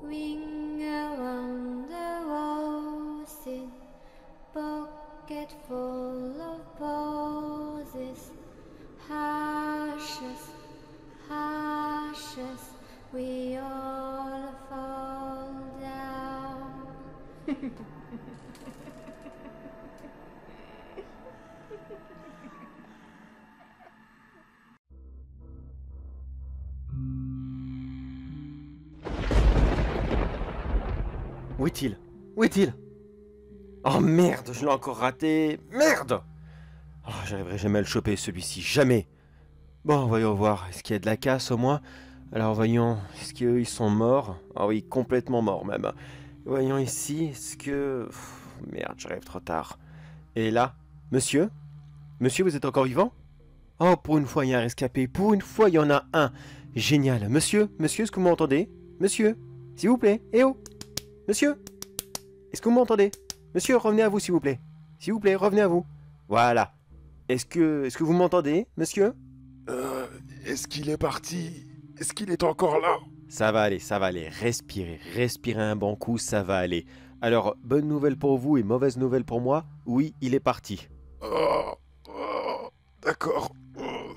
Ring around the roses, pocket full of posies. Ashes, ashes, we all fall down. Où est-il? Où est-il? Oh merde, je l'ai encore raté. Merde! Oh, j'arriverai jamais à le choper celui-ci, jamais. Bon, voyons voir. Est-ce qu'il y a de la casse au moins? Alors voyons, est-ce qu'eux ils sont morts? Ah oui, complètement morts même. Voyons ici, est-ce que... merde, j'arrive trop tard. Et là? Monsieur? Monsieur, vous êtes encore vivant? Oh, pour une fois, il y a un rescapé. Pour une fois, il y en a un. Génial. Monsieur, est-ce que vous m'entendez? Monsieur, s'il vous plaît. Eh oh! Monsieur, est-ce que vous m'entendez? Monsieur, revenez à vous, s'il vous plaît. S'il vous plaît, revenez à vous. Voilà. Est-ce que vous m'entendez, monsieur? Est-ce qu'il est parti? Est-ce qu'il est encore là? Ça va aller. Respirez un bon coup, ça va aller. Alors, bonne nouvelle pour vous et mauvaise nouvelle pour moi. Oui, il est parti. Oh, d'accord.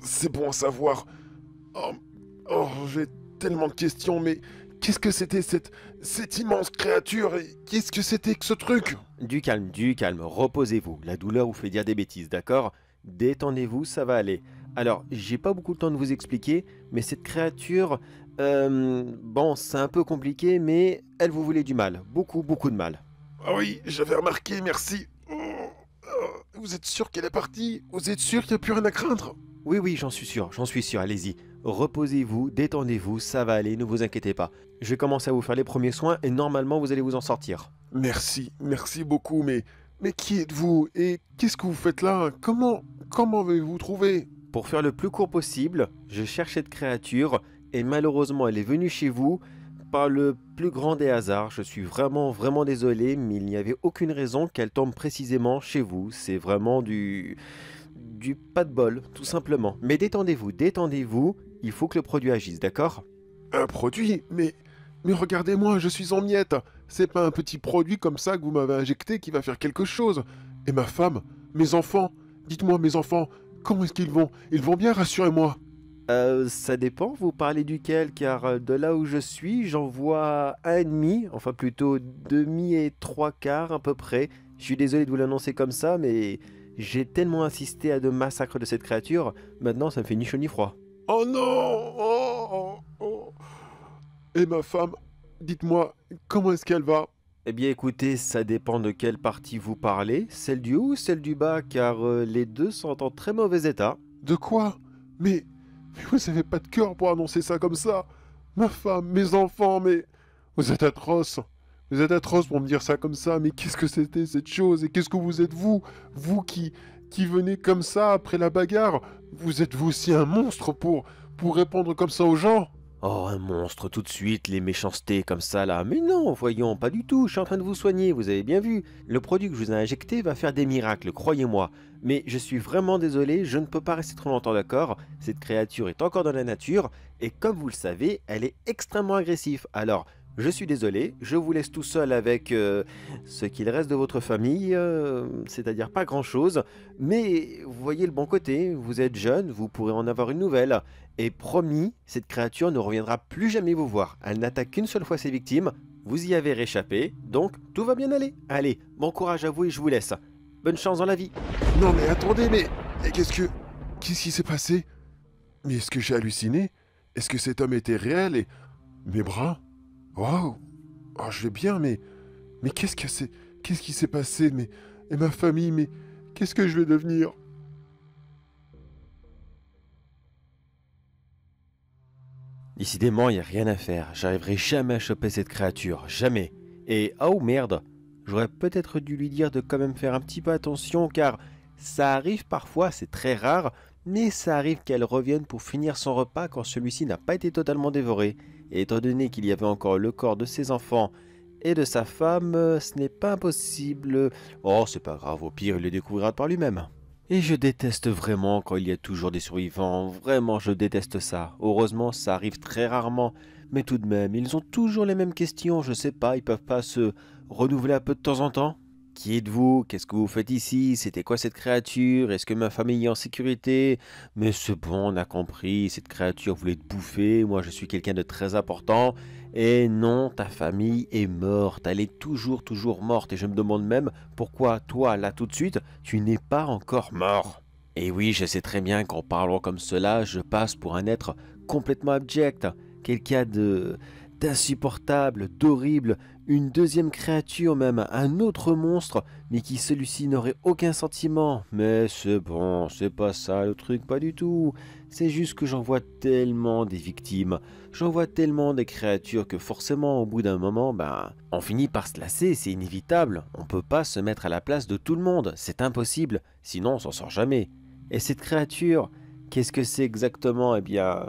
C'est bon à savoir. Oh, j'ai tellement de questions, mais qu'est-ce que c'était cette immense créature et qu'est-ce que c'était que ce truc? Du calme, reposez-vous. La douleur vous fait dire des bêtises, d'accord? Détendez-vous, ça va aller. Alors, j'ai pas beaucoup de temps de vous expliquer, mais cette créature... bon, c'est un peu compliqué, mais elle vous voulait du mal. Beaucoup de mal. Ah oui, j'avais remarqué, merci. Vous êtes sûr qu'elle est partie? Vous êtes sûr qu'il n'y a plus rien à craindre? Oui, j'en suis sûr, allez-y. Reposez-vous, détendez-vous, ça va aller, ne vous inquiétez pas. Je vais commencer à vous faire les premiers soins et normalement vous allez vous en sortir. Merci beaucoup, mais qui êtes-vous? Et qu'est-ce que vous faites là? Comment avez-vous trouvé? Pour faire le plus court possible, je cherche cette créature et malheureusement elle est venue chez vous par le plus grand des hasards. Je suis vraiment désolé, mais il n'y avait aucune raison qu'elle tombe précisément chez vous. C'est vraiment du pas de bol, tout simplement. Mais détendez-vous, il faut que le produit agisse, d'accord? Un produit? Mais regardez-moi, je suis en miettes. C'est pas un petit produit comme ça que vous m'avez injecté qui va faire quelque chose. Et ma femme? Mes enfants? Dites-moi, mes enfants, comment est-ce qu'ils vont? Ils vont bien, rassurez-moi. Ça dépend, vous parlez duquel, car de là où je suis, j'en vois un et demi, enfin plutôt demi et trois quarts à peu près. Je suis désolé de vous l'annoncer comme ça, mais j'ai tellement assisté à de massacres de cette créature, maintenant ça me fait ni chaud ni froid. Oh non! Oh. Et ma femme? Dites-moi, comment est-ce qu'elle va? Eh bien écoutez, ça dépend de quelle partie vous parlez, celle du haut ou celle du bas, car les deux sont en très mauvais état. De quoi? Mais vous avez pas de cœur pour annoncer ça comme ça. Ma femme, mes enfants, mais... Vous êtes atroce. Vous êtes atroce pour me dire ça comme ça, mais qu'est-ce que c'était cette chose? Et qu'est-ce que vous êtes vous? Vous qui venez comme ça après la bagarre? Vous êtes vous aussi un monstre pour répondre comme ça aux gens? Oh, un monstre, tout de suite, les méchancetés comme ça là. Mais non, voyons, pas du tout, je suis en train de vous soigner, vous avez bien vu. Le produit que je vous ai injecté va faire des miracles, croyez-moi. Mais je suis vraiment désolé, je ne peux pas rester trop longtemps, d'accord? Cette créature est encore dans la nature, et comme vous le savez, elle est extrêmement agressive. Alors, je suis désolé, je vous laisse tout seul avec ce qu'il reste de votre famille, c'est-à-dire pas grand-chose. Mais vous voyez le bon côté, vous êtes jeune, vous pourrez en avoir une nouvelle. Et promis, cette créature ne reviendra plus jamais vous voir. Elle n'attaque qu'une seule fois ses victimes. Vous y avez réchappé, donc tout va bien aller. Allez, bon courage à vous et je vous laisse. Bonne chance dans la vie. Non mais attendez, mais qu'est-ce qui s'est passé? Mais est-ce que j'ai halluciné? Est-ce que cet homme était réel et... Mes bras? Waouh! Oh, je vais bien, mais qu'est-ce qui s'est passé? Mais... Et ma famille, mais qu'est-ce que je vais devenir? Décidément, il n'y a rien à faire. J'arriverai jamais à choper cette créature. Jamais. Et oh merde, j'aurais peut-être dû lui dire de quand même faire un petit peu attention car ça arrive parfois, c'est très rare, mais ça arrive qu'elle revienne pour finir son repas quand celui-ci n'a pas été totalement dévoré. Et étant donné qu'il y avait encore le corps de ses enfants et de sa femme, ce n'est pas impossible. Oh, c'est pas grave, au pire, il le découvrira par lui-même. Et je déteste vraiment quand il y a toujours des survivants, vraiment je déteste ça. Heureusement ça arrive très rarement, mais tout de même, ils ont toujours les mêmes questions, je sais pas, ils peuvent pas se renouveler un peu de temps en temps. Qui êtes-vous? Qu'est-ce que vous faites ici? C'était quoi cette créature? Est-ce que ma famille est en sécurité? Mais c'est bon, on a compris, cette créature voulait te bouffer, moi je suis quelqu'un de très important. Et non, ta famille est morte, elle est toujours morte. Et je me demande même pourquoi toi, là tout de suite, tu n'es pas encore mort. Et oui, je sais très bien qu'en parlant comme cela, je passe pour un être complètement abject, quelqu'un de d'insupportable, d'horrible, une deuxième créature même, un autre monstre, mais qui celui-ci n'aurait aucun sentiment. Mais c'est bon, c'est pas ça le truc, pas du tout. C'est juste que j'en vois tellement des victimes, j'en vois tellement des créatures que forcément au bout d'un moment, on finit par se lasser, c'est inévitable. On peut pas se mettre à la place de tout le monde, c'est impossible, sinon on s'en sort jamais. Et cette créature, qu'est-ce que c'est exactement? Eh bien,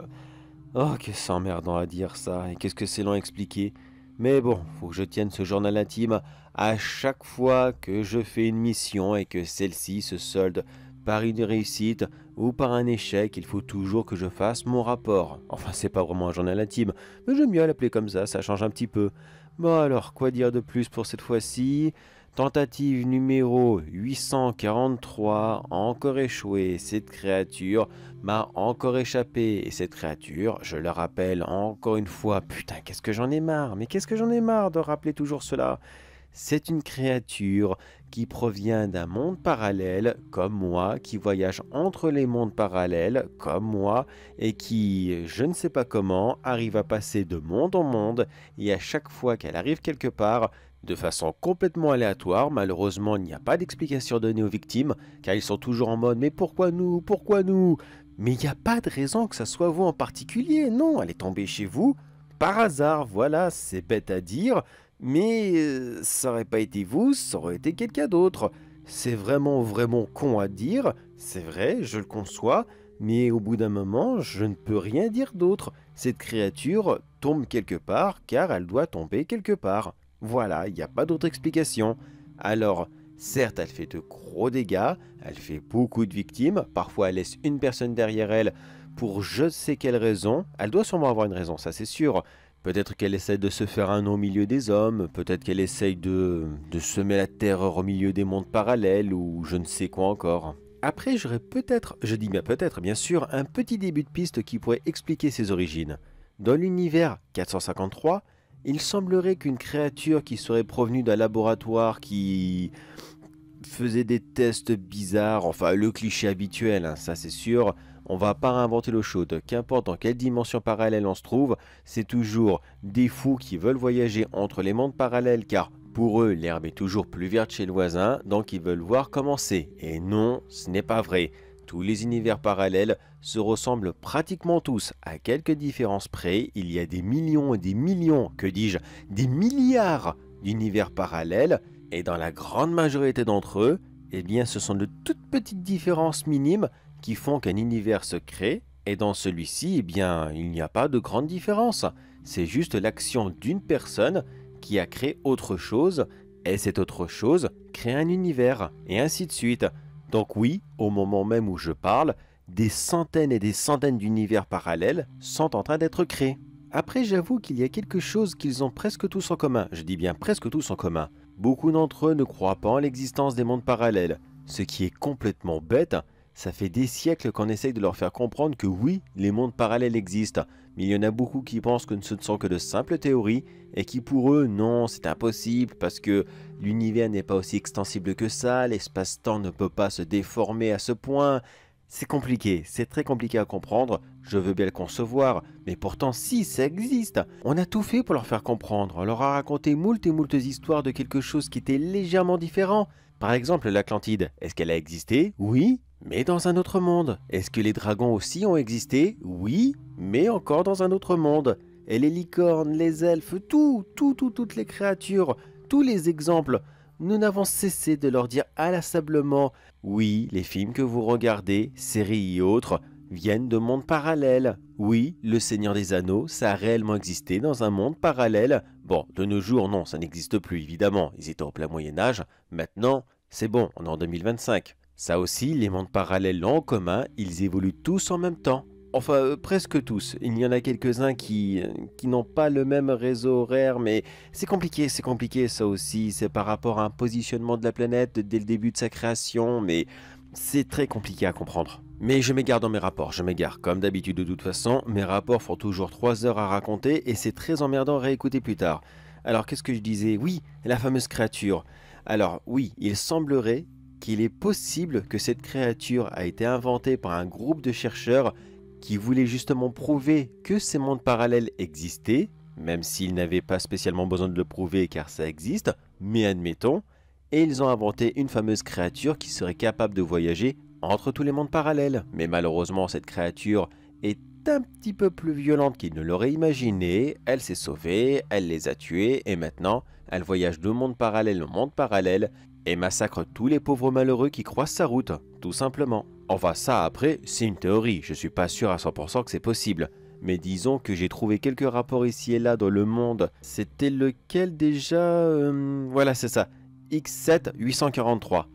oh, que c'est emmerdant à dire ça, et qu'est-ce que c'est long à expliquer. Mais bon, faut que je tienne ce journal intime à chaque fois que je fais une mission et que celle-ci se solde par une réussite ou par un échec, il faut toujours que je fasse mon rapport. Enfin, c'est pas vraiment un journal intime, mais j'aime bien l'appeler comme ça change un petit peu. Bon alors, quoi dire de plus pour cette fois-ci? Tentative numéro 843, encore échoué, cette créature m'a encore échappé. Et cette créature, je le rappelle encore une fois, putain, qu'est-ce que j'en ai marre, mais qu'est-ce que j'en ai marre de rappeler toujours cela. C'est une créature qui provient d'un monde parallèle, comme moi, qui voyage entre les mondes parallèles, comme moi, et qui, je ne sais pas comment, arrive à passer de monde en monde, et à chaque fois qu'elle arrive quelque part, de façon complètement aléatoire, malheureusement il n'y a pas d'explication donnée aux victimes, car ils sont toujours en mode mais pourquoi nous? Pourquoi nous? Mais il n'y a pas de raison que ça soit vous en particulier, non, elle est tombée chez vous, par hasard, voilà, c'est bête à dire, mais ça aurait pas été vous, ça aurait été quelqu'un d'autre. C'est vraiment con à dire, c'est vrai, je le conçois, mais au bout d'un moment, je ne peux rien dire d'autre. Cette créature tombe quelque part car elle doit tomber quelque part. Voilà, il n'y a pas d'autre explication. Alors, certes, elle fait de gros dégâts, elle fait beaucoup de victimes, parfois elle laisse une personne derrière elle pour je sais quelle raison. Elle doit sûrement avoir une raison, ça c'est sûr. Peut-être qu'elle essaie de se faire un nom au milieu des hommes, peut-être qu'elle essaye de semer la terreur au milieu des mondes parallèles, ou je ne sais quoi encore. Après, j'aurais peut-être, je dis bien peut-être, bien sûr, un petit début de piste qui pourrait expliquer ses origines. Dans l'univers 453, il semblerait qu'une créature qui serait provenue d'un laboratoire qui faisait des tests bizarres, enfin le cliché habituel, hein, ça c'est sûr, on va pas réinventer l'eau chaude, qu'importe dans quelle dimension parallèle on se trouve, c'est toujours des fous qui veulent voyager entre les mondes parallèles car pour eux l'herbe est toujours plus verte chez le voisin, donc ils veulent voir comment c'est. Et non, ce n'est pas vrai. Tous les univers parallèles se ressemblent pratiquement tous, à quelques différences près. Il y a des millions et des millions, que dis-je, des milliards d'univers parallèles, et dans la grande majorité d'entre eux, eh bien ce sont de toutes petites différences minimes qui font qu'un univers se crée, et dans celui-ci, eh bien, il n'y a pas de grande différence. C'est juste l'action d'une personne qui a créé autre chose, et cette autre chose crée un univers, et ainsi de suite. Donc oui, au moment même où je parle, des centaines et des centaines d'univers parallèles sont en train d'être créés. Après, j'avoue qu'il y a quelque chose qu'ils ont presque tous en commun. Je dis bien presque tous en commun. Beaucoup d'entre eux ne croient pas en l'existence des mondes parallèles, ce qui est complètement bête. Ça fait des siècles qu'on essaye de leur faire comprendre que oui, les mondes parallèles existent, mais il y en a beaucoup qui pensent que ce ne sont que de simples théories et qui pour eux, non, c'est impossible parce que l'univers n'est pas aussi extensible que ça, l'espace-temps ne peut pas se déformer à ce point. C'est compliqué, c'est très compliqué à comprendre, je veux bien le concevoir, mais pourtant si, ça existe. On a tout fait pour leur faire comprendre, on leur a raconté moult et moult histoires de quelque chose qui était légèrement différent. Par exemple, l'Atlantide, est-ce qu'elle a existé? Oui, mais dans un autre monde. Est-ce que les dragons aussi ont existé? Oui, mais encore dans un autre monde. Et les licornes, les elfes, toutes les créatures, tous les exemples, nous n'avons cessé de leur dire inlassablement oui, les films que vous regardez, séries et autres, viennent de mondes parallèles. Oui, le Seigneur des Anneaux, ça a réellement existé dans un monde parallèle. Bon, de nos jours, non, ça n'existe plus, évidemment. Ils étaient au plein Moyen-Âge. Maintenant, c'est bon, on est en 2025. Ça aussi, les mondes parallèles l'ont en commun, ils évoluent tous en même temps. Enfin, presque tous. Il y en a quelques-uns qui n'ont pas le même réseau horaire, mais c'est compliqué ça aussi. C'est par rapport à un positionnement de la planète dès le début de sa création, mais c'est très compliqué à comprendre. Mais je m'égare dans mes rapports, je m'égare. Comme d'habitude de toute façon, mes rapports font toujours 3 heures à raconter et c'est très emmerdant à réécouter plus tard. Alors qu'est-ce que je disais? Oui, la fameuse créature. Alors oui, il semblerait qu'il est possible que cette créature a été inventée par un groupe de chercheurs qui voulaient justement prouver que ces mondes parallèles existaient, même s'ils n'avaient pas spécialement besoin de le prouver car ça existe, mais admettons, et ils ont inventé une fameuse créature qui serait capable de voyager entre tous les mondes parallèles. Mais malheureusement, cette créature est un petit peu plus violente qu'ils ne l'auraient imaginé, elle s'est sauvée, elle les a tués, et maintenant, elle voyage de monde parallèle en monde parallèle, et massacre tous les pauvres malheureux qui croisent sa route, tout simplement. Enfin ça après, c'est une théorie, je suis pas sûr à 100% que c'est possible. Mais disons que j'ai trouvé quelques rapports ici et là dans le monde. C'était lequel déjà Voilà c'est ça, X7 843.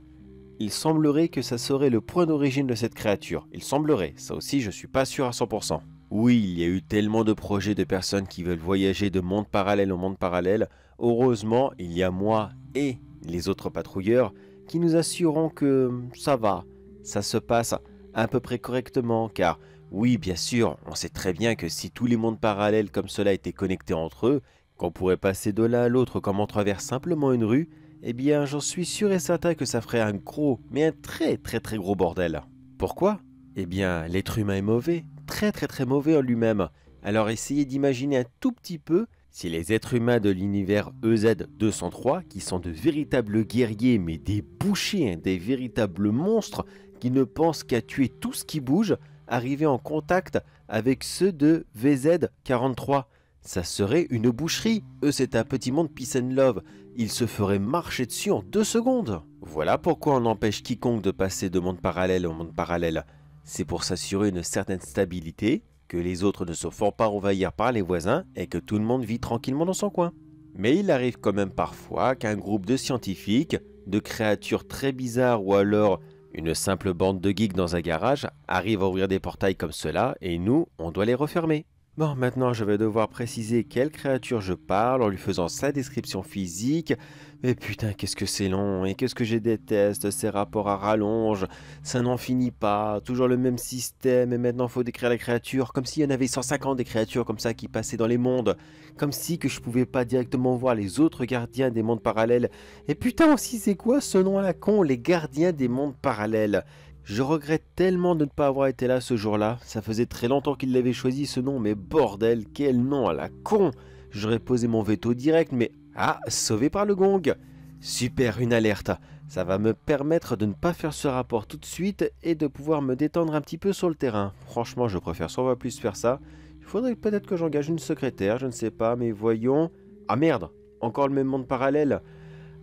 Il semblerait que ça serait le point d'origine de cette créature. Il semblerait, ça aussi je suis pas sûr à 100%. Oui, il y a eu tellement de projets de personnes qui veulent voyager de monde parallèle en monde parallèle. Heureusement, il y a moi et les autres patrouilleurs qui nous assureront que ça va, ça se passe à peu près correctement, car oui, bien sûr, on sait très bien que si tous les mondes parallèles comme cela étaient connectés entre eux, qu'on pourrait passer de l'un à l'autre comme on traverse simplement une rue, eh bien j'en suis sûr et certain que ça ferait un gros, mais un très gros bordel. Pourquoi? Eh bien l'être humain est mauvais, très mauvais en lui-même. Alors essayez d'imaginer un tout petit peu si les êtres humains de l'univers EZ-203, qui sont de véritables guerriers, mais des bouchers, hein, des véritables monstres, qui ne pensent qu'à tuer tout ce qui bouge, arrivaient en contact avec ceux de VZ-43. Ça serait une boucherie. Eux, c'est un petit monde peace and love. Ils se feraient marcher dessus en 2 secondes. Voilà pourquoi on empêche quiconque de passer de monde parallèle au monde parallèle. C'est pour s'assurer une certaine stabilité, que les autres ne se font pas envahir par les voisins et que tout le monde vit tranquillement dans son coin. Mais il arrive quand même parfois qu'un groupe de scientifiques, de créatures très bizarres ou alors une simple bande de geeks dans un garage arrive à ouvrir des portails comme cela et nous, on doit les refermer. Bon, maintenant je vais devoir préciser quelle créature je parle en lui faisant sa description physique. Mais putain, qu'est-ce que c'est long et qu'est-ce que je déteste ces rapports à rallonge. Ça n'en finit pas, toujours le même système et maintenant il faut décrire la créature comme s'il y en avait 150 des créatures comme ça qui passaient dans les mondes. Comme si que je pouvais pas directement voir les autres gardiens des mondes parallèles. Et putain aussi c'est quoi ce nom à la con, les gardiens des mondes parallèles? Je regrette tellement de ne pas avoir été là ce jour-là. Ça faisait très longtemps qu'il l'avait choisi ce nom, mais bordel, quel nom à la con! J'aurais posé mon veto direct, mais ah, sauvé par le gong! Super, une alerte. Ça va me permettre de ne pas faire ce rapport tout de suite et de pouvoir me détendre un petit peu sur le terrain. Franchement, je préfère 100 fois plus faire ça. Il faudrait peut-être que j'engage une secrétaire, je ne sais pas, mais voyons... Ah merde! Encore le même monde parallèle!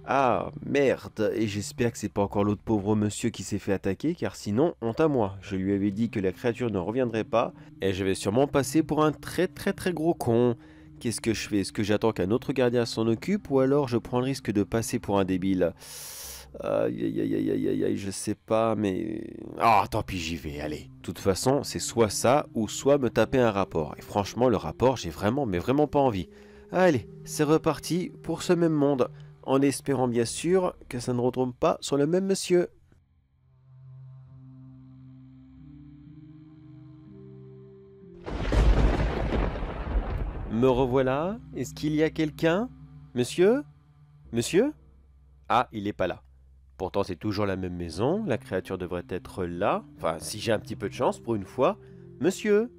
Ah merde, et j'espère que c'est pas encore l'autre pauvre monsieur qui s'est fait attaquer, car sinon, honte à moi. Je lui avais dit que la créature ne reviendrait pas, et je vais sûrement passer pour un très gros con. Qu'est-ce que je fais? Est-ce que j'attends qu'un autre gardien s'en occupe, ou alors je prends le risque de passer pour un débile? Aïe, je sais pas, mais... Ah, tant pis, j'y vais, allez. De toute façon, c'est soit ça, ou soit me taper un rapport. Et franchement, le rapport, j'ai vraiment, mais vraiment pas envie. Allez, c'est reparti pour ce même monde. En espérant bien sûr que ça ne retombe pas sur le même monsieur. Me revoilà. Est-ce qu'il y a quelqu'un? Monsieur? Monsieur? Ah, il n'est pas là. Pourtant c'est toujours la même maison, la créature devrait être là. Enfin, si j'ai un petit peu de chance pour une fois. Monsieur?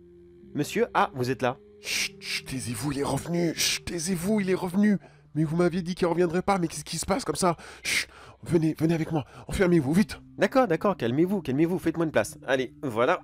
Monsieur? Ah, vous êtes là. Chut, taisez-vous, il est revenu. Chut, taisez-vous, il est revenu. Mais vous m'aviez dit qu'il ne reviendrait pas, mais qu'est-ce qui se passe comme ça? Chut, venez avec moi, enfermez-vous, vite. D'accord, calmez-vous, faites-moi une place. Allez, voilà.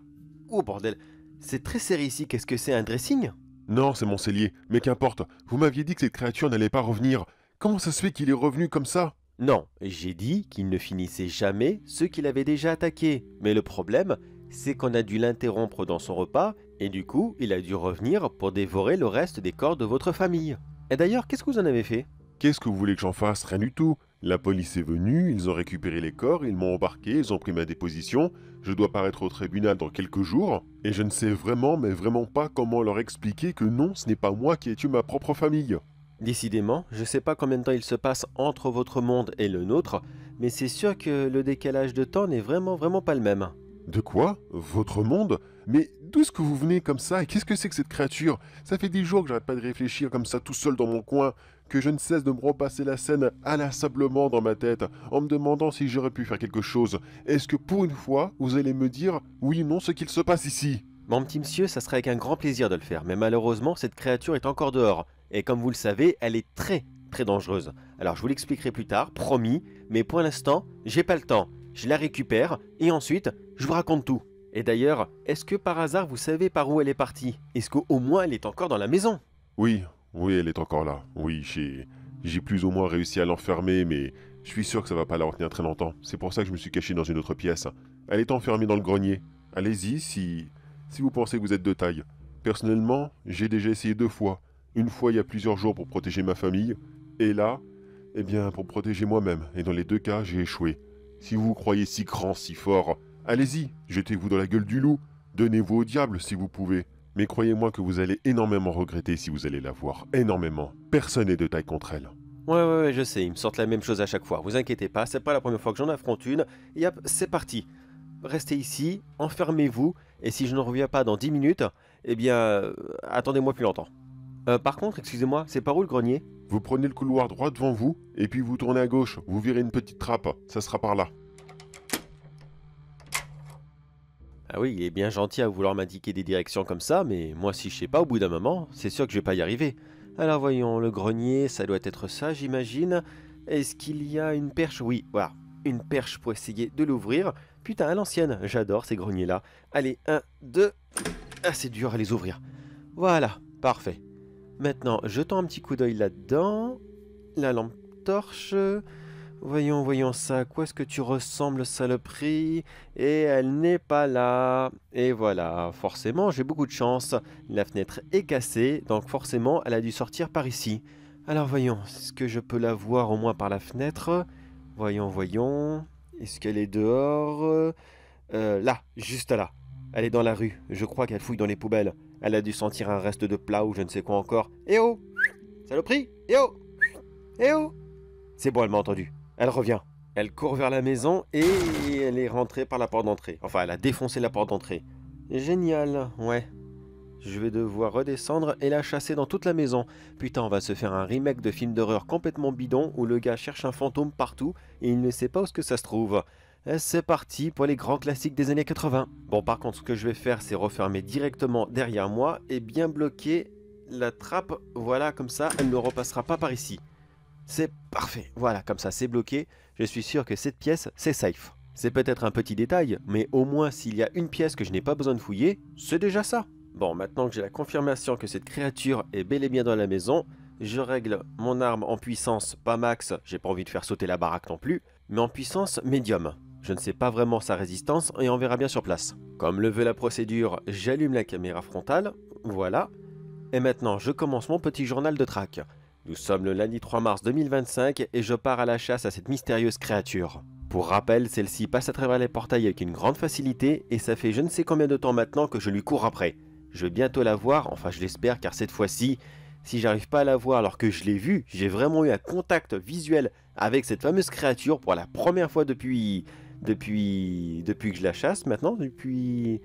Oh bordel, c'est très serré ici, qu'est-ce que c'est, un dressing? Non, c'est mon cellier, mais qu'importe. Vous m'aviez dit que cette créature n'allait pas revenir. Comment ça se fait qu'il est revenu comme ça? Non, j'ai dit qu'il ne finissait jamais ceux qu'il avait déjà attaqués. Mais le problème, c'est qu'on a dû l'interrompre dans son repas, et du coup, il a dû revenir pour dévorer le reste des corps de votre famille. Et d'ailleurs, qu'est-ce que vous en avez fait? Qu'est-ce que vous voulez que j'en fasse? Rien du tout. La police est venue, ils ont récupéré les corps, ils m'ont embarqué, ils ont pris ma déposition, je dois paraître au tribunal dans quelques jours, et je ne sais vraiment, mais vraiment pas comment leur expliquer que non, ce n'est pas moi qui ai tué ma propre famille. Décidément, je sais pas combien de temps il se passe entre votre monde et le nôtre, mais c'est sûr que le décalage de temps n'est vraiment pas le même. De quoi? Votre monde? Mais d'où est-ce que vous venez comme ça? Et qu'est-ce que c'est que cette créature? Ça fait des jours que j'arrête pas de réfléchir comme ça tout seul dans mon coin, que je ne cesse de me repasser la scène inlassablement dans ma tête, en me demandant si j'aurais pu faire quelque chose. Est-ce que pour une fois, vous allez me dire oui ou non ce qu'il se passe ici? Mon petit monsieur, ça serait avec un grand plaisir de le faire, mais malheureusement, cette créature est encore dehors. Et comme vous le savez, elle est très dangereuse. Alors je vous l'expliquerai plus tard, promis, mais pour l'instant, j'ai pas le temps. Je la récupère, et ensuite, je vous raconte tout. Et d'ailleurs, est-ce que par hasard vous savez par où elle est partie? Est-ce qu'au moins elle est encore dans la maison? Oui, elle est encore là. Oui, j'ai plus ou moins réussi à l'enfermer, mais je suis sûr que ça va pas la retenir très longtemps. C'est pour ça que je me suis caché dans une autre pièce. Elle est enfermée dans le grenier. Allez-y si vous pensez que vous êtes de taille. Personnellement, j'ai déjà essayé 2 fois. Une fois il y a plusieurs jours pour protéger ma famille, et là, eh bien pour protéger moi-même. Et dans les 2 cas, j'ai échoué. Si vous vous croyez si grand, si fort, allez-y, jetez-vous dans la gueule du loup. Donnez-vous au diable si vous pouvez. Mais croyez-moi que vous allez énormément regretter si vous allez la voir. Énormément. Personne n'est de taille contre elle. Ouais, je sais, ils me sortent la même chose à chaque fois. Vous inquiétez pas, c'est pas la première fois que j'en affronte une. Et hop, c'est parti. Restez ici, enfermez-vous, et si je ne reviens pas dans 10 minutes, eh bien, attendez-moi plus longtemps. Par contre, excusez-moi, c'est par où le grenier? Vous prenez le couloir droit devant vous, et puis vous tournez à gauche. Vous virez une petite trappe. Ça sera par là. Ah oui, il est bien gentil à vouloir m'indiquer des directions comme ça, mais moi si je sais pas au bout d'un moment, c'est sûr que je vais pas y arriver. Alors voyons, le grenier, ça doit être ça, j'imagine. Est-ce qu'il y a une perche? Oui, voilà, une perche pour essayer de l'ouvrir. Putain, à l'ancienne, j'adore ces greniers-là. Allez, 1, 2... Ah, c'est dur à les ouvrir. Voilà, parfait. Maintenant, jetons un petit coup d'œil là-dedans. La lampe torche... Voyons ça, à quoi est-ce que tu ressembles, saloperie? Et elle n'est pas là. Et voilà, forcément, j'ai beaucoup de chance. La fenêtre est cassée, donc forcément, elle a dû sortir par ici. Alors voyons, est-ce que je peux la voir au moins par la fenêtre? Voyons. Est-ce qu'elle est dehors? Là, juste là. Elle est dans la rue. Je crois qu'elle fouille dans les poubelles. Elle a dû sentir un reste de plat ou je ne sais quoi encore. Eh oh! Saloperie! Eh oh! Eh oh! C'est bon, elle m'a entendu. Elle revient. Elle court vers la maison et elle est rentrée par la porte d'entrée. Enfin, elle a défoncé la porte d'entrée. Génial, ouais. Je vais devoir redescendre et la chasser dans toute la maison. Putain, on va se faire un remake de film d'horreur complètement bidon où le gars cherche un fantôme partout et il ne sait pas où ce que ça se trouve. C'est parti pour les grands classiques des années 80. Bon, par contre, ce que je vais faire, c'est refermer directement derrière moi et bien bloquer la trappe. Voilà, comme ça, elle ne repassera pas par ici. C'est parfait, voilà, comme ça c'est bloqué, je suis sûr que cette pièce, c'est safe. C'est peut-être un petit détail, mais au moins s'il y a une pièce que je n'ai pas besoin de fouiller, c'est déjà ça. Bon, maintenant que j'ai la confirmation que cette créature est bel et bien dans la maison, je règle mon arme en puissance, pas max, j'ai pas envie de faire sauter la baraque non plus, mais en puissance médium. Je ne sais pas vraiment sa résistance et on verra bien sur place. Comme le veut la procédure, j'allume la caméra frontale, voilà. Et maintenant, je commence mon petit journal de traque. Nous sommes le lundi 3 mars 2025 et je pars à la chasse à cette mystérieuse créature. Pour rappel, celle-ci passe à travers les portails avec une grande facilité et ça fait je ne sais combien de temps maintenant que je lui cours après. Je vais bientôt la voir, enfin je l'espère car cette fois-ci, si j'arrive pas à la voir alors que je l'ai vue, j'ai vraiment eu un contact visuel avec cette fameuse créature pour la première fois depuis que je la chasse maintenant, depuis...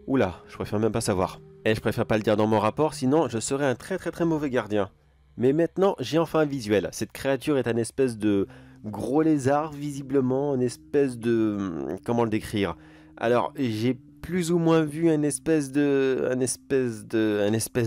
Oula, je préfère même pas savoir. Et je préfère pas le dire dans mon rapport, sinon je serais un très mauvais gardien. Mais maintenant, j'ai enfin un visuel. Cette créature est un espèce de gros lézard, visiblement, une espèce de... Comment le décrire? Alors, j'ai plus ou moins vu un espèce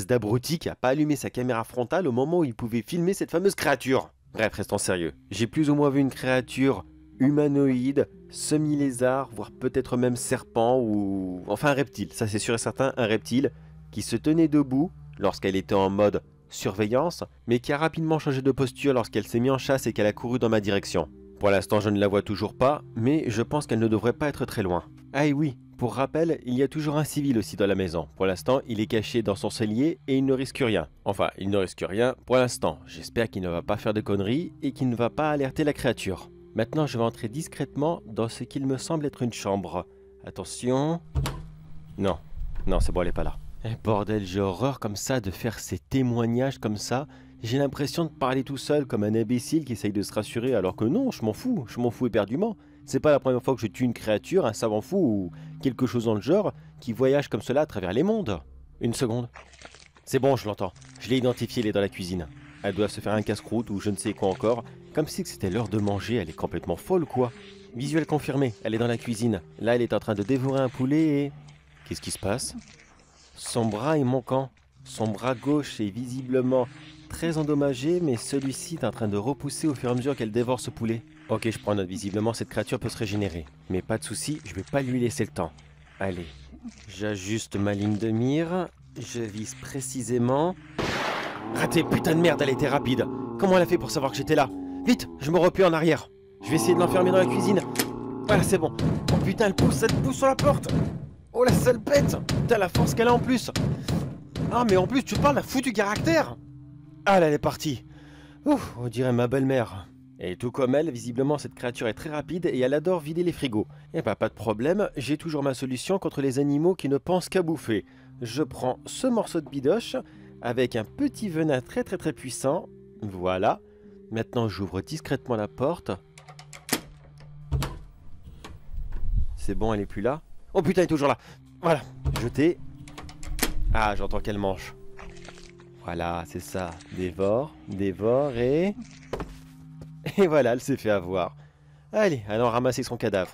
d'abruti qui a pas allumé sa caméra frontale au moment où il pouvait filmer cette fameuse créature. Bref, restons sérieux. J'ai plus ou moins vu une créature humanoïde, semi-lézard, voire peut-être même serpent ou... Enfin, un reptile, ça c'est sûr et certain, un reptile qui se tenait debout lorsqu'elle était en mode surveillance, mais qui a rapidement changé de posture lorsqu'elle s'est mise en chasse et qu'elle a couru dans ma direction. Pour l'instant, je ne la vois toujours pas, mais je pense qu'elle ne devrait pas être très loin. Ah et oui, Pour rappel, il y a toujours un civil aussi dans la maison. Pour l'instant, il est caché dans son cellier et il ne risque rien. Enfin, il ne risque rien pour l'instant. J'espère qu'il ne va pas faire de conneries et qu'il ne va pas alerter la créature. Maintenant, je vais entrer discrètement dans ce qu'il me semble être une chambre. Attention... Non, non, c'est bon, elle n'est pas là. Eh, bordel, j'ai horreur comme ça de faire ces témoignages comme ça. J'ai l'impression de parler tout seul comme un imbécile qui essaye de se rassurer alors que non, je m'en fous éperdument. C'est pas la première fois que je tue une créature, un savant fou ou quelque chose dans le genre qui voyage comme cela à travers les mondes. Une seconde. C'est bon, je l'entends. Je l'ai identifiée, elle est dans la cuisine. Elle doit se faire un casse-croûte ou je ne sais quoi encore. Comme si c'était l'heure de manger, elle est complètement folle ou quoi. Visuel confirmé, elle est dans la cuisine. Là, elle est en train de dévorer un poulet et... Qu'est-ce qui se passe? Son bras est manquant. Son bras gauche est visiblement très endommagé, mais celui-ci est en train de repousser au fur et à mesure qu'elle dévore ce poulet. Ok, je prends note, visiblement cette créature peut se régénérer. Mais pas de souci, je vais pas lui laisser le temps. Allez, j'ajuste ma ligne de mire, je vise précisément... Raté, putain de merde, elle était rapide. Comment elle a fait pour savoir que j'étais là? Vite, je me replie en arrière. Je vais essayer de l'enfermer dans la cuisine. Voilà, c'est bon. Oh putain, elle pousse sur la porte. Oh la sale bête. Putain, la force qu'elle a en plus. Ah, mais en plus, tu parles d'un foutu caractère. Ah, là, elle est partie. Ouf, on dirait ma belle-mère. Et tout comme elle, visiblement, cette créature est très rapide et elle adore vider les frigos. Eh ben, pas de problème, j'ai toujours ma solution contre les animaux qui ne pensent qu'à bouffer. Je prends ce morceau de bidoche avec un petit venin très puissant. Voilà. Maintenant, j'ouvre discrètement la porte. C'est bon, elle est plus là. Oh putain, elle est toujours là. Voilà, jeté. Ah, j'entends qu'elle mange. Voilà, c'est ça. Dévore et... Et voilà, elle s'est fait avoir. Allez, allons ramasser son cadavre.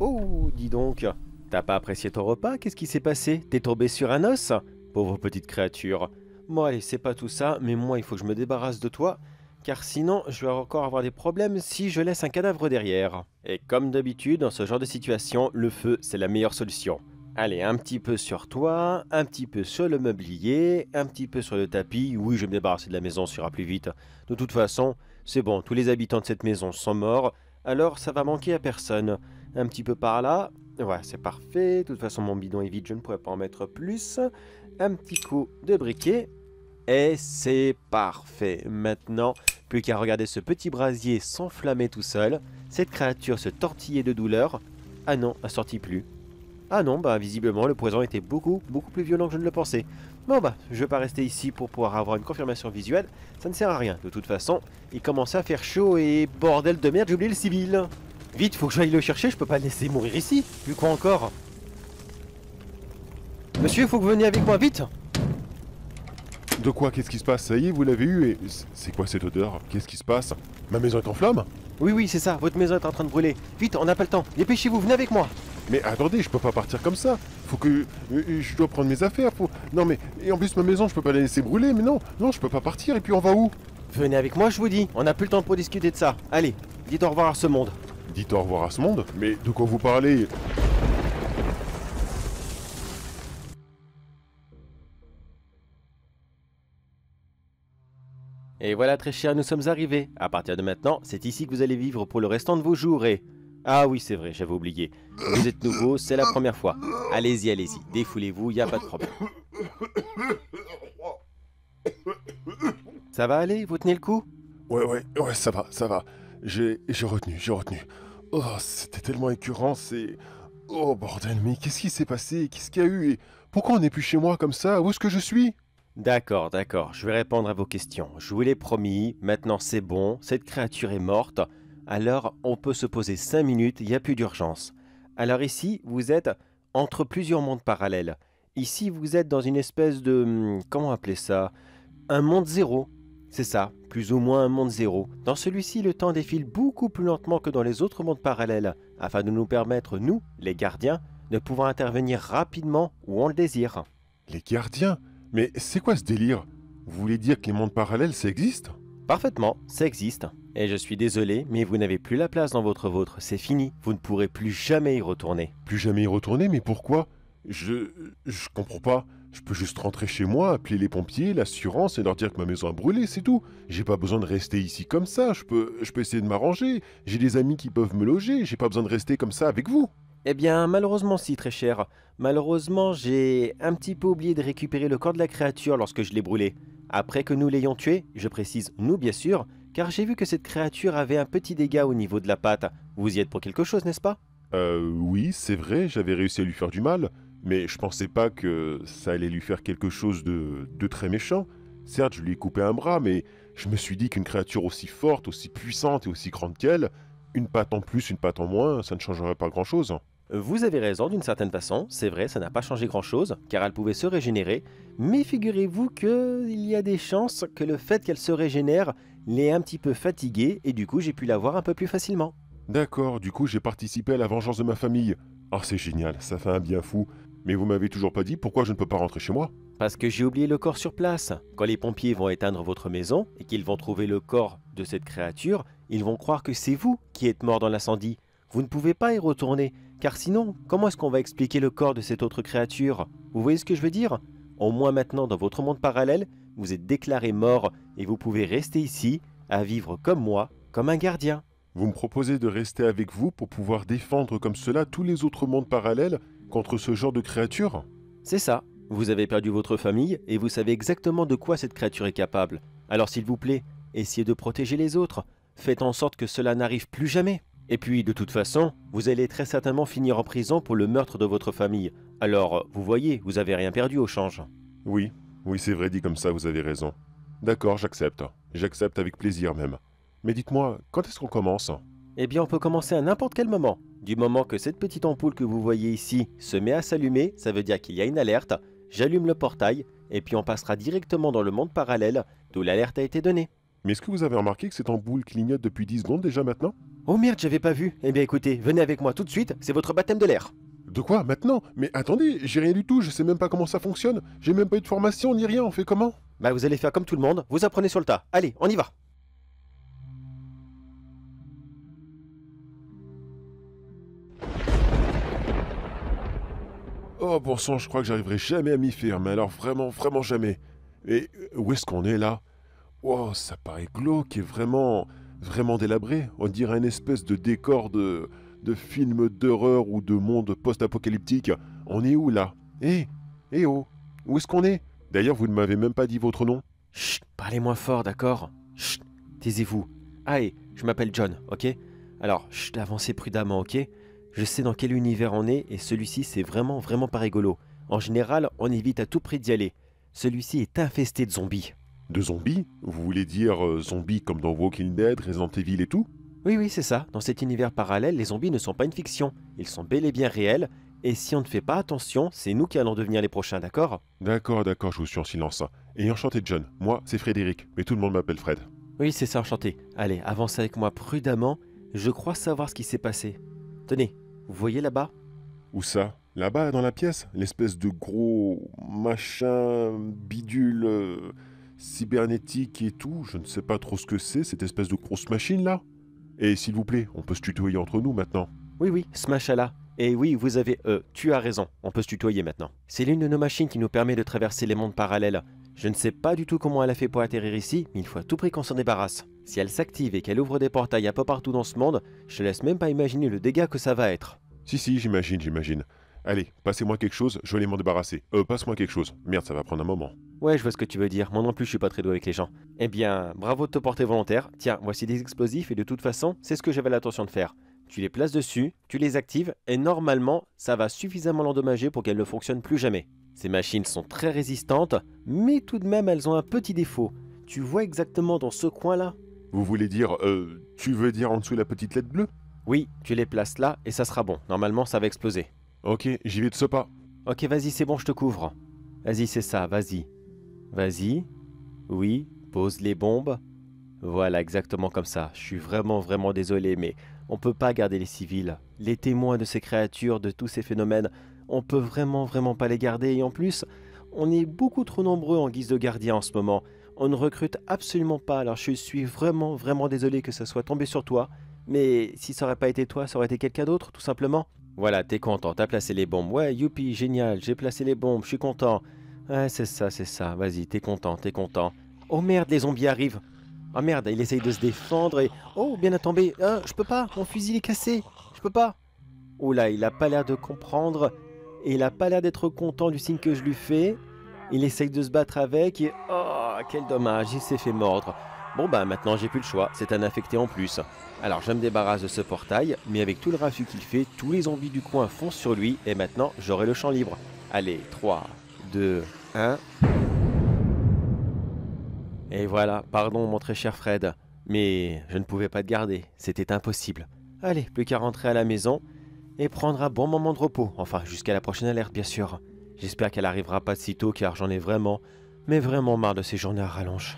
Oh, dis donc. T'as pas apprécié ton repas? Qu'est-ce qui s'est passé? T'es tombé sur un os? Pauvre petite créature. Bon, allez, c'est pas tout ça, mais moi, il faut que je me débarrasse de toi, car sinon, je vais encore avoir des problèmes si je laisse un cadavre derrière. Et comme d'habitude, dans ce genre de situation, le feu, c'est la meilleure solution. Allez, un petit peu sur toi, un petit peu sur le mobilier, un petit peu sur le tapis. Oui, je vais me débarrasser de la maison, ça ira plus vite. De toute façon, c'est bon, tous les habitants de cette maison sont morts, alors ça va manquer à personne. Un petit peu par là, voilà, c'est parfait. De toute façon, mon bidon est vide, je ne pourrais pas en mettre plus. Un petit coup de briquet, et c'est parfait. Maintenant, plus qu'à regarder ce petit brasier s'enflammer tout seul, cette créature se tortillait de douleur. Ah non, elle sortit plus. Ah non, bah visiblement le poison était beaucoup plus violent que je ne le pensais. Bon bah, je vais pas rester ici pour pouvoir avoir une confirmation visuelle, ça ne sert à rien. De toute façon, il commençait à faire chaud et bordel de merde, j'ai oublié le civil. Vite, faut que j'aille le chercher, je peux pas le laisser mourir ici. Plus quoi encore? Monsieur, faut que vous veniez avec moi, vite. De quoi? Qu'est-ce qui se passe? Ça y est, vous l'avez eu et... C'est quoi cette odeur? Qu'est-ce qui se passe? Ma maison est en flammes? Oui, c'est ça, votre maison est en train de brûler. Vite, on n'a pas le temps, dépêchez-vous, venez avec moi. Mais attendez, je peux pas partir comme ça. Faut que... je dois prendre mes affaires, faut... Non mais... Et en plus, ma maison, je peux pas la laisser brûler, mais non, je peux pas partir, et puis on va où? Venez avec moi, je vous dis, on n'a plus le temps pour discuter de ça. Allez, dites au revoir à ce monde. Dites au revoir à ce monde? Mais de quoi vous parlez? Et voilà très cher, nous sommes arrivés. À partir de maintenant, c'est ici que vous allez vivre pour le restant de vos jours et... Ah oui, c'est vrai, j'avais oublié. Vous êtes nouveau, c'est la première fois. Allez-y, défoulez-vous, il n'y a pas de problème. Ça va aller? Vous tenez le coup? Ouais, ça va. J'ai retenu. Oh, c'était tellement écœurant, c'est... Oh bordel, mais qu'est-ce qui s'est passé? Qu'est-ce qu'il y a eu? Et pourquoi on n'est plus chez moi comme ça? Où est-ce que je suis? D'accord, je vais répondre à vos questions. Je vous l'ai promis, maintenant c'est bon, cette créature est morte. Alors on peut se poser 5 minutes, il n'y a plus d'urgence. Alors ici, vous êtes entre plusieurs mondes parallèles. Ici, vous êtes dans une espèce de... Comment appeler ça? Un monde zéro. C'est ça, plus ou moins un monde zéro. Dans celui-ci, le temps défile beaucoup plus lentement que dans les autres mondes parallèles, afin de nous permettre, nous, les gardiens, de pouvoir intervenir rapidement où on le désire. Les gardiens? Mais c'est quoi ce délire? Vous voulez dire que les mondes parallèles, ça existe? Parfaitement, ça existe. Et je suis désolé, mais vous n'avez plus la place dans votre vôtre, c'est fini. Vous ne pourrez plus jamais y retourner. Plus jamais y retourner? Mais pourquoi? Je comprends pas. Je peux juste rentrer chez moi, appeler les pompiers, l'assurance et leur dire que ma maison a brûlé, c'est tout. J'ai pas besoin de rester ici comme ça, je peux essayer de m'arranger. J'ai des amis qui peuvent me loger, j'ai pas besoin de rester comme ça avec vous. Eh bien, malheureusement si, très cher. Malheureusement, j'ai un petit peu oublié de récupérer le corps de la créature lorsque je l'ai brûlé. Après que nous l'ayons tué, je précise nous bien sûr, car j'ai vu que cette créature avait un petit dégât au niveau de la patte. Vous y êtes pour quelque chose, n'est-ce pas? Oui, c'est vrai, j'avais réussi à lui faire du mal, mais je pensais pas que ça allait lui faire quelque chose de très méchant. Certes, je lui ai coupé un bras, mais je me suis dit qu'une créature aussi forte, aussi puissante et aussi grande qu'elle, une patte en plus, une patte en moins, ça ne changerait pas grand-chose. Vous avez raison d'une certaine façon, c'est vrai, ça n'a pas changé grand-chose, car elle pouvait se régénérer, mais figurez-vous qu'il y a des chances que le fait qu'elle se régénère l'ait un petit peu fatiguée, et du coup j'ai pu la voir un peu plus facilement. D'accord, du coup j'ai participé à la vengeance de ma famille. Oh, c'est génial, ça fait un bien fou. Mais vous m'avez toujours pas dit pourquoi je ne peux pas rentrer chez moi. Parce que j'ai oublié le corps sur place. Quand les pompiers vont éteindre votre maison et qu'ils vont trouver le corps de cette créature, ils vont croire que c'est vous qui êtes mort dans l'incendie. Vous ne pouvez pas y retourner, car sinon, comment est-ce qu'on va expliquer le corps de cette autre créature? Vous voyez ce que je veux dire? Au moins maintenant, dans votre monde parallèle, vous êtes déclaré mort et vous pouvez rester ici, à vivre comme moi, comme un gardien. Vous me proposez de rester avec vous pour pouvoir défendre comme cela tous les autres mondes parallèles contre ce genre de créature? C'est ça. Vous avez perdu votre famille et vous savez exactement de quoi cette créature est capable. Alors s'il vous plaît, essayez de protéger les autres. Faites en sorte que cela n'arrive plus jamais. Et puis, de toute façon, vous allez très certainement finir en prison pour le meurtre de votre famille. Alors, vous voyez, vous avez rien perdu au change. Oui, oui, c'est vrai, dit comme ça, vous avez raison. D'accord, j'accepte. J'accepte avec plaisir même. Mais dites-moi, quand est-ce qu'on commence? Eh bien, on peut commencer à n'importe quel moment. Du moment que cette petite ampoule que vous voyez ici se met à s'allumer, ça veut dire qu'il y a une alerte. J'allume le portail, et puis on passera directement dans le monde parallèle, d'où l'alerte a été donnée. Mais est-ce que vous avez remarqué que cette ampoule clignote depuis 10 secondes déjà maintenant? Oh merde, j'avais pas vu. Eh bien écoutez, venez avec moi tout de suite, c'est votre baptême de l'air. De quoi, maintenant? Mais attendez, j'ai rien du tout, je sais même pas comment ça fonctionne. J'ai même pas eu de formation ni rien, on fait comment? Bah vous allez faire comme tout le monde, vous apprenez sur le tas. Allez, on y va. Oh bon sang, je crois que j'arriverai jamais à m'y faire, mais alors vraiment, vraiment jamais. Et où est-ce qu'on est là? Oh, ça paraît glauque et vraiment, vraiment délabré. On dirait une espèce de décor de film d'horreur ou de monde post-apocalyptique. On est où là? Eh oh, où est-ce qu'on est? D'ailleurs, vous ne m'avez même pas dit votre nom. Chut, parlez moins fort, d'accord? Chut, taisez-vous. Allez, je m'appelle John, ok? Alors, chut, avancez prudemment, ok? Je sais dans quel univers on est et celui-ci c'est vraiment vraiment pas rigolo. En général, on évite à tout prix d'y aller. Celui-ci est infesté de zombies. De zombies? Vous voulez dire zombies comme dans Walking Dead, Resident Evil et tout? Oui, c'est ça. Dans cet univers parallèle, les zombies ne sont pas une fiction. Ils sont bel et bien réels. Et si on ne fait pas attention, c'est nous qui allons devenir les prochains, d'accord? D'accord, je vous suis en silence. Et enchanté John, moi c'est Frédéric, mais tout le monde m'appelle Fred. Oui, c'est ça, enchanté. Allez, avancez avec moi prudemment. Je crois savoir ce qui s'est passé. Tenez, vous voyez là-bas? Où ça? Là-bas, dans la pièce? L'espèce de gros machin bidule cybernétique et tout. Je ne sais pas trop ce que c'est, cette espèce de grosse machine là. Et s'il vous plaît, on peut se tutoyer entre nous maintenant. Oui, Smashala. Et oui, vous avez... tu as raison, on peut se tutoyer maintenant. C'est l'une de nos machines qui nous permet de traverser les mondes parallèles. Je ne sais pas du tout comment elle a fait pour atterrir ici, mais il faut à tout prix qu'on s'en débarrasse. Si elle s'active et qu'elle ouvre des portails un peu partout dans ce monde, je te laisse même pas imaginer le dégât que ça va être. Si, j'imagine. Allez, passez-moi quelque chose, je vais aller m'en débarrasser. Passe-moi quelque chose. Merde, ça va prendre un moment. Ouais, je vois ce que tu veux dire. Moi non plus, je suis pas très doué avec les gens. Eh bien, bravo de te porter volontaire. Tiens, voici des explosifs et de toute façon, c'est ce que j'avais l'intention de faire. Tu les places dessus, tu les actives et normalement, ça va suffisamment l'endommager pour qu'elle ne fonctionne plus jamais. Ces machines sont très résistantes, mais tout de même, elles ont un petit défaut. Tu vois exactement dans ce coin-là? Vous voulez dire, tu veux dire en dessous la petite lettre bleue? Oui, tu les places là et ça sera bon. Normalement, ça va exploser. Ok, j'y vais de ce pas. Ok, vas-y, c'est bon, je te couvre. Vas-y, c'est ça, vas-y. Vas-y. Oui, pose les bombes. Voilà, exactement comme ça. Je suis vraiment désolé, mais on peut pas garder les civils. Les témoins de ces créatures, de tous ces phénomènes, on peut vraiment pas les garder. Et en plus, on est beaucoup trop nombreux en guise de gardiens en ce moment. On ne recrute absolument pas, alors je suis vraiment désolé que ça soit tombé sur toi. Mais si ça aurait pas été toi, ça aurait été quelqu'un d'autre, tout simplement. Voilà, t'es content, t'as placé les bombes. Ouais, youpi, génial, j'ai placé les bombes, je suis content. Ouais, c'est ça, c'est ça. Vas-y, t'es content, t'es content. Oh merde, les zombies arrivent. Oh merde, il essaye de se défendre et... Oh, bien à tomber. Ah, je peux pas, mon fusil est cassé. Je peux pas. Oula, il a pas l'air de comprendre. Et il a pas l'air d'être content du signe que je lui fais. Il essaye de se battre avec et... Oh, quel dommage, il s'est fait mordre. Bon bah maintenant j'ai plus le choix, c'est un infecté en plus. Alors je me débarrasse de ce portail, mais avec tout le raffut qu'il fait, tous les zombies du coin foncent sur lui et maintenant j'aurai le champ libre. Allez, 3, 2, 1... Et voilà, pardon mon très cher Fred, mais je ne pouvais pas te garder, c'était impossible. Allez, plus qu'à rentrer à la maison et prendre un bon moment de repos, enfin jusqu'à la prochaine alerte bien sûr. J'espère qu'elle arrivera pas de sitôt car j'en ai vraiment, mais vraiment marre de ces journées à rallonge.